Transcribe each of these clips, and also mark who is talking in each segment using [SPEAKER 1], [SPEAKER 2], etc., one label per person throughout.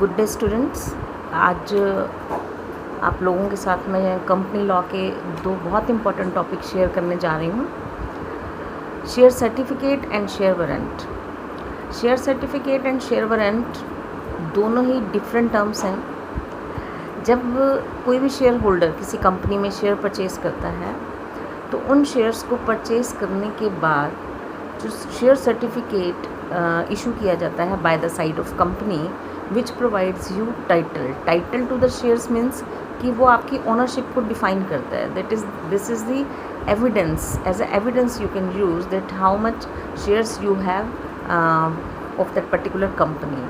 [SPEAKER 1] Good day students. आज आप लोगों के साथ मैं कंपनी लॉ के दो बहुत इम्पोर्टेंट टॉपिक शेयर करने जा रही हूँ। Share certificate and share warrant. Share certificate and share warrant दोनों ही डिफरेंट टर्म्स हैं। जब कोई भी शेयर होल्डर किसी कंपनी में शेयर परचेज़ करता है तो उन शेयर्स को परचेज़ करने के बाद जो शेयर सर्टिफिकेट इशू किया जाता है by the side of company which provides you title to the shares means कि वो आपकी ओनरशिप को डिफाइन करता है। This is the evidence, as a evidence you can use that how much shares you have of that particular company.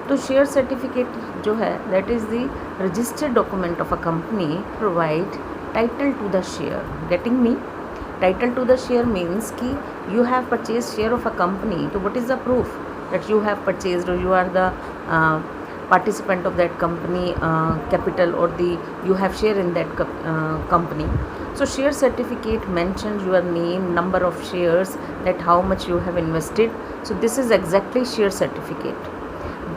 [SPEAKER 1] तो share certificate जो है that is the registered document of a company provide title to the share. Getting me? Title to the share means कि you have purchased share of a company, so what is the proof that you have purchased or you are the participant of that company capital or you have share in that company. So share certificate mentions your name, number of shares, that how much you have invested. So this is exactly share certificate.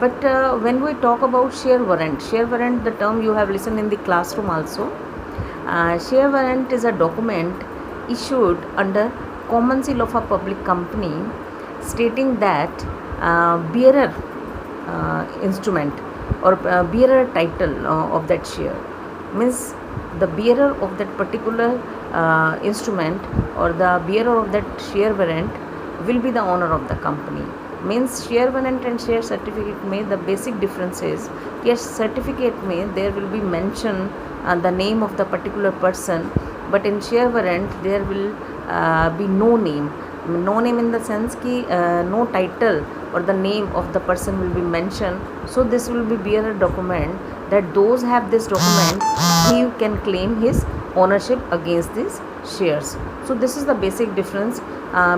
[SPEAKER 1] But when we talk about share warrant, the term you have listened in the classroom also. Share warrant is a document issued under common seal of a public company stating that bearer instrument or bearer title of that share means the bearer of that particular instrument or the bearer of that share warrant will be the owner of the company. Means share warrant and share certificate में the basic difference is कि certificate में there will be mention the name of the particular person, but in share warrant there will be no name in the sense कि no title or the name of the person will be mentioned. So this will be bearer document that those have this document he can claim his ownership against these shares. So this is the basic difference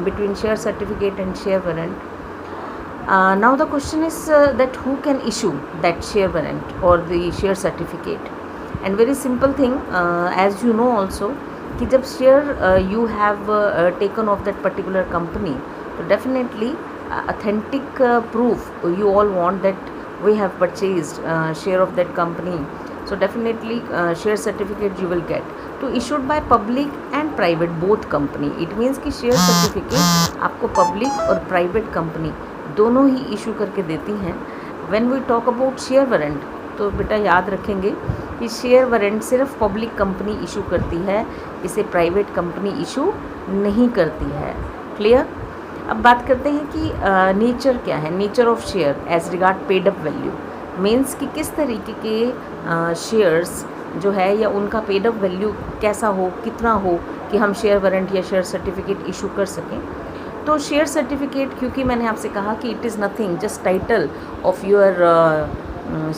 [SPEAKER 1] between share certificate and share warrant. Now the question is that who can issue that share warrant or the share certificate? And very simple thing, as you know also कि जब share you have taken of that particular company तो definitely authentic proof you all want that we have purchased share of that company. So definitely share certificate you will get तो issued by public and private both company. It means कि share certificate आपको public और private company दोनों ही issue करके देती हैं. When we talk about share warrant तो बेटा याद रखेंगे कि शेयर वारंट सिर्फ पब्लिक कंपनी इशू करती है, इसे प्राइवेट कंपनी इशू नहीं करती है. क्लियर? अब बात करते हैं कि नेचर क्या है. Nature of share as regard paid up value means कि किस तरीके के शेयर्स जो है या उनका पेड अप वैल्यू कैसा हो, कितना हो कि हम शेयर वारंट या शेयर सर्टिफिकेट इशू कर सकें. तो शेयर सर्टिफिकेट क्योंकि मैंने आपसे कहा कि it is nothing just title of your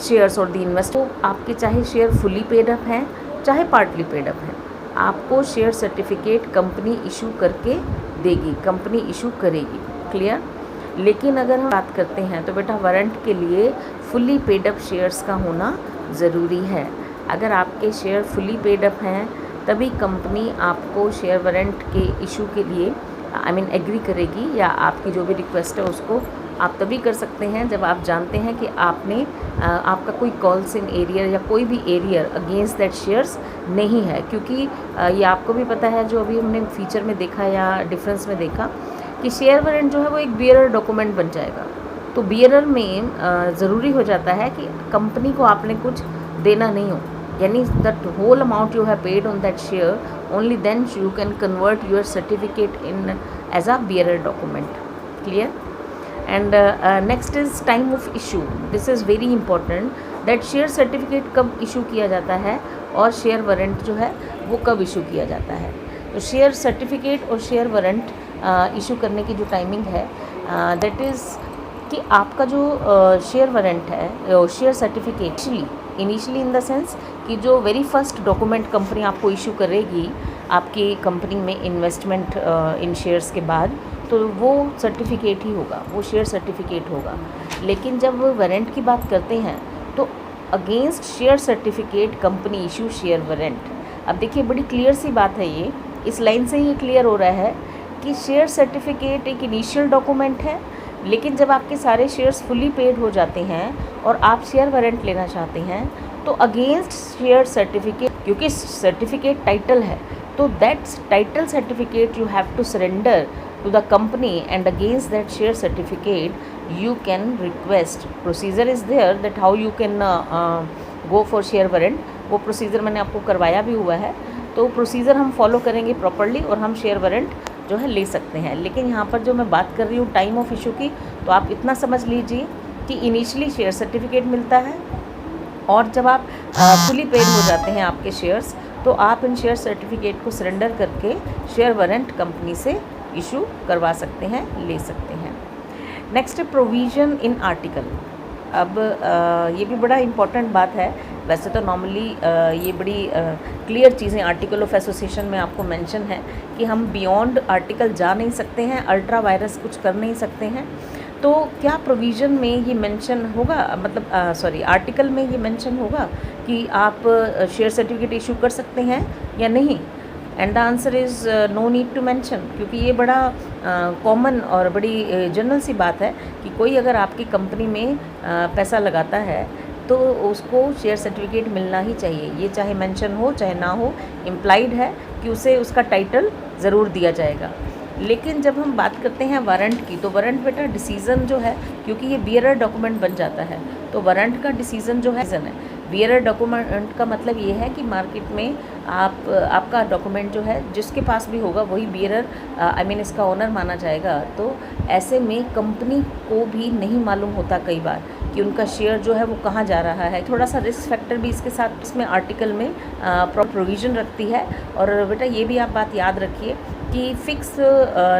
[SPEAKER 1] shares और द इन्वेस्ट. तो आपके चाहे शेयर फुली पेड अप हैं चाहे पार्टली पेड अप हैं, आपको शेयर सर्टिफिकेट कंपनी इशू करके देगी, कंपनी इशू करेगी. क्लियर? लेकिन अगर हम बात करते हैं तो बेटा वारंट के लिए फुली पेड अप शेयर्स का होना ज़रूरी है. अगर आपके शेयर फुली पेड अप हैं तभी कंपनी आपको शेयर वारंट के इशू के लिए एग्री करेगी या आपकी जो भी रिक्वेस्ट है उसको आप तभी कर सकते हैं जब आप जानते हैं कि आपका कोई कॉल्स इन एरियर या कोई भी एरियर अगेंस्ट दैट शेयर्स नहीं है. क्योंकि ये आपको भी पता है, जो अभी हमने फीचर में देखा या डिफरेंस में देखा कि शेयर वारंट जो है वो एक बियरर डॉक्यूमेंट बन जाएगा. तो बियरर में ज़रूरी हो जाता है कि कंपनी को आपने कुछ देना नहीं हो, यानी that whole amount you have paid on that share only then you can convert your certificate in as a bearer document. Clear? And next is time of issue. This is very important that share certificate कब issue किया जाता है और share warrant जो है वो कब issue किया जाता है. तो शेयर सर्टिफिकेट और शेयर वारंट इशू करने की जो टाइमिंग है दैट इज़ कि आपका जो शेयर वारंट है, share certificate initially in the sense कि जो वेरी फर्स्ट डॉक्यूमेंट कंपनी आपको इशू करेगी आपकी कंपनी में इन्वेस्टमेंट इन शेयर्स के बाद, तो वो सर्टिफिकेट ही होगा, वो शेयर सर्टिफिकेट होगा. लेकिन जब वारंट की बात करते हैं तो against share certificate company issue share warrant. अब देखिए बड़ी क्लियर सी बात है, ये इस लाइन से ही क्लियर हो रहा है कि शेयर सर्टिफिकेट एक इनिशियल डॉक्यूमेंट है लेकिन जब आपके सारे शेयर्स फुली पेड हो जाते हैं और आप शेयर वारंट लेना चाहते हैं तो अगेंस्ट शेयर सर्टिफिकेट, क्योंकि सर्टिफिकेट टाइटल है, तो that title certificate you have to surrender to the company, and against that share certificate you can request, procedure is there that how you can go for share warrant. वो procedure मैंने आपको करवाया भी हुआ है, तो प्रोसीजर हम follow करेंगे प्रॉपरली और हम शेयर वारंट जो है ले सकते हैं। लेकिन यहाँ पर जो मैं बात कर रही हूँ टाइम ऑफ इशू की, तो आप इतना समझ लीजिए कि इनिशियली शेयर सर्टिफिकेट मिलता है और जब आप फुली पेड हो जाते हैं आपके शेयर्स, तो आप इन शेयर सर्टिफिकेट को सरेंडर करके शेयर वारंट कंपनी से इशू करवा सकते हैं, ले सकते हैं। नेक्स्ट है प्रोविज़न इन आर्टिकल। अब ये भी बड़ा इम्पॉर्टेंट बात है। वैसे तो नॉर्मली ये बड़ी क्लियर चीज़ें आर्टिकल ऑफ एसोसिएशन में आपको मेंशन है कि हम बियॉन्ड आर्टिकल जा नहीं सकते हैं, अल्ट्रा वायरस कुछ कर नहीं सकते हैं। तो क्या प्रोविज़न में ये मेंशन होगा, मतलब सॉरी आर्टिकल में ये मेंशन होगा कि आप शेयर सर्टिफिकेट इशू कर सकते हैं या नहीं? And the answer is no need to mention, क्योंकि ये बड़ा कॉमन और बड़ी जनरल सी बात है कि कोई अगर आपकी कंपनी में पैसा लगाता है तो उसको शेयर सर्टिफिकेट मिलना ही चाहिए। ये चाहे मेंशन हो चाहे ना हो, इम्प्लाइड है कि उसे उसका टाइटल ज़रूर दिया जाएगा। लेकिन जब हम बात करते हैं वारंट की, तो वारंट बेटा डिसीज़न जो है, क्योंकि ये बियरर डॉक्यूमेंट बन जाता है, तो वारंट का डिसीज़न जो है बियरर डॉक्यूमेंट का मतलब ये है कि मार्केट में आपका डॉक्यूमेंट जो है जिसके पास भी होगा वही बियरर आई मीन इसका ओनर माना जाएगा। तो ऐसे में कंपनी को भी नहीं मालूम होता कई बार कि उनका शेयर जो है वो कहाँ जा रहा है। थोड़ा सा रिस्क फैक्टर भी इसके साथ इसमें आर्टिकल में प्रोविज़न रखती है। और बेटा ये भी आप बात याद रखिए कि फ़िक्स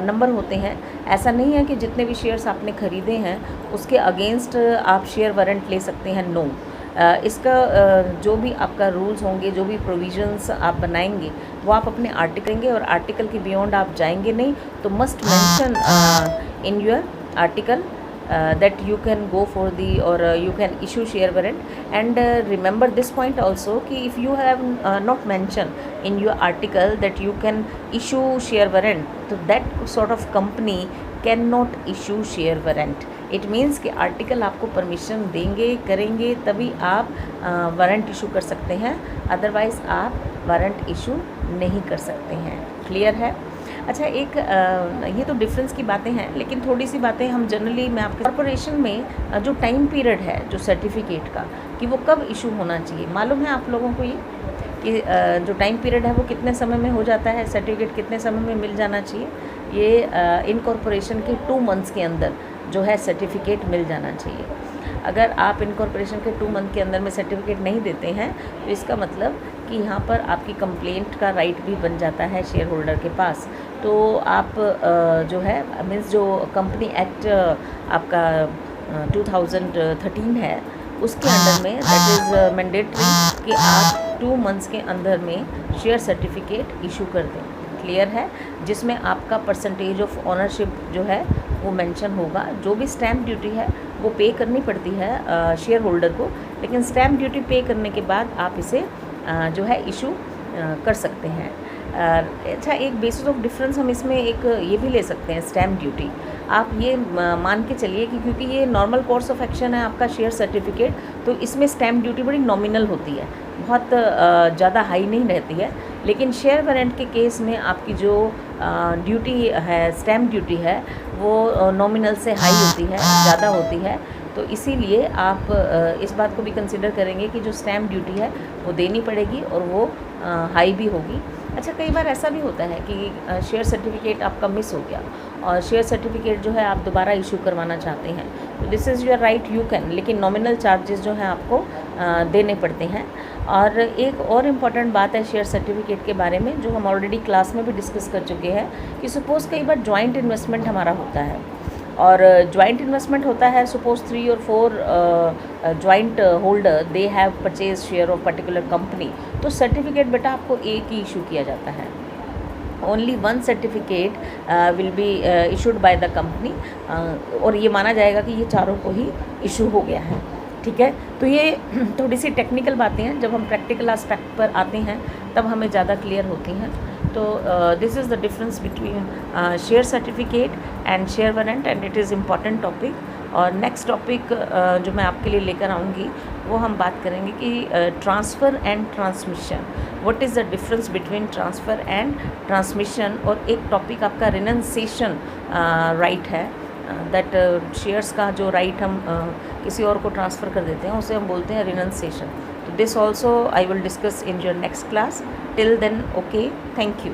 [SPEAKER 1] नंबर होते हैं। ऐसा नहीं है कि जितने भी शेयर्स आपने ख़रीदे हैं उसके अगेंस्ट आप शेयर वारंट ले सकते हैं, नो। इसका जो भी आपका रूल्स होंगे, जो भी प्रोविजंस आप बनाएंगे वो आप अपने आर्टिकल के, और आर्टिकल के बियॉन्ड आप जाएंगे नहीं। तो must mention in your article that you can go for the or you can issue share warrant. And remember this point also कि if you have not mentioned in your article that you can issue share warrant, तो that sort of company cannot issue share warrant. It means कि article आपको permission देंगे, करेंगे, तभी आप warrant issue कर सकते हैं, अदरवाइज़ आप वारंट इशू नहीं कर सकते हैं। क्लियर है? अच्छा, एक ये तो डिफरेंस की बातें हैं, लेकिन थोड़ी सी बातें हम जनरली मैं आपके कॉर्पोरेशन में जो टाइम पीरियड है जो सर्टिफिकेट का कि वो कब इशू होना चाहिए, मालूम है आप लोगों को ये कि जो टाइम पीरियड है वो कितने समय में हो जाता है, सर्टिफिकेट कितने समय में मिल जाना चाहिए? ये इनकॉर्पोरेशन के 2 मंथ्स के अंदर जो है सर्टिफिकेट मिल जाना चाहिए। अगर आप इनकॉर्पोरेशन के 2 मंथ के अंदर में सर्टिफिकेट नहीं देते हैं तो इसका मतलब कि यहाँ पर आपकी कंप्लेंट का राइट भी बन जाता है शेयर होल्डर के पास। तो आप जो है मीन्स जो कंपनी एक्ट आपका 2013 है उसके अंडर में दैट इज़ मैंडेटरी कि आप 2 मंथ्स के अंदर में शेयर सर्टिफिकेट इशू कर दें। क्लियर है? जिसमें आपका परसेंटेज ऑफ ऑनरशिप जो है वो मेंशन होगा। जो भी स्टैम्प ड्यूटी है वो पे करनी पड़ती है शेयर होल्डर को, लेकिन स्टैम्प ड्यूटी पे करने के बाद आप इसे जो है इशू कर सकते हैं। अच्छा, एक बेसिस ऑफ डिफरेंस हम इसमें एक ये भी ले सकते हैं, स्टैम्प ड्यूटी। आप ये मान के चलिए कि क्योंकि ये नॉर्मल कोर्स ऑफ एक्शन है आपका शेयर सर्टिफिकेट, तो इसमें स्टैम्प ड्यूटी बड़ी नॉमिनल होती है, बहुत ज़्यादा हाई नहीं रहती है। लेकिन शेयर वारंट के केस में आपकी जो ड्यूटी है, स्टैम्प ड्यूटी है, वो नॉमिनल से हाई होती है, ज़्यादा होती है। तो इसीलिए आप इस बात को भी कंसिडर करेंगे कि जो स्टैम्प ड्यूटी है वो देनी पड़ेगी और वो हाई भी होगी। अच्छा, कई बार ऐसा भी होता है कि शेयर सर्टिफिकेट आपका मिस हो गया और शेयर सर्टिफिकेट जो है आप दोबारा इशू करवाना चाहते हैं, तो this is your right, you can, लेकिन नॉमिनल चार्जेस जो हैं आपको देने पड़ते हैं। और एक और इम्पॉर्टेंट बात है शेयर सर्टिफिकेट के बारे में जो हम ऑलरेडी क्लास में भी डिस्कस कर चुके हैं कि सपोज़ कई बार जॉइंट इन्वेस्टमेंट हमारा होता है और जॉइंट इन्वेस्टमेंट होता है, सपोज 3 और 4 joint holder they have purchase share of particular company, तो सर्टिफिकेट बेटा आपको एक ही इशू किया जाता है। Only 1 certificate will be issued by the company और ये माना जाएगा कि ये चारों को ही इशू हो गया है। ठीक है, तो ये थोड़ी सी टेक्निकल बातें हैं, जब हम प्रैक्टिकल एस्पेक्ट पर आते हैं तब हमें ज़्यादा क्लियर होती हैं। तो this is the difference between share certificate and share warrant, and it is important topic. और नेक्स्ट टॉपिक जो मैं आपके लिए लेकर आऊँगी वो हम बात करेंगे कि transfer and transmission, what is the difference between transfer and transmission. और एक टॉपिक आपका रिनंसिएशन राइट है, दैट शेयर्स का जो राइट हम किसी और को ट्रांसफ़र कर देते हैं उसे हम बोलते हैं रिनंसिएशन। तो this also I will discuss in your next class. Till then, okay, thank you.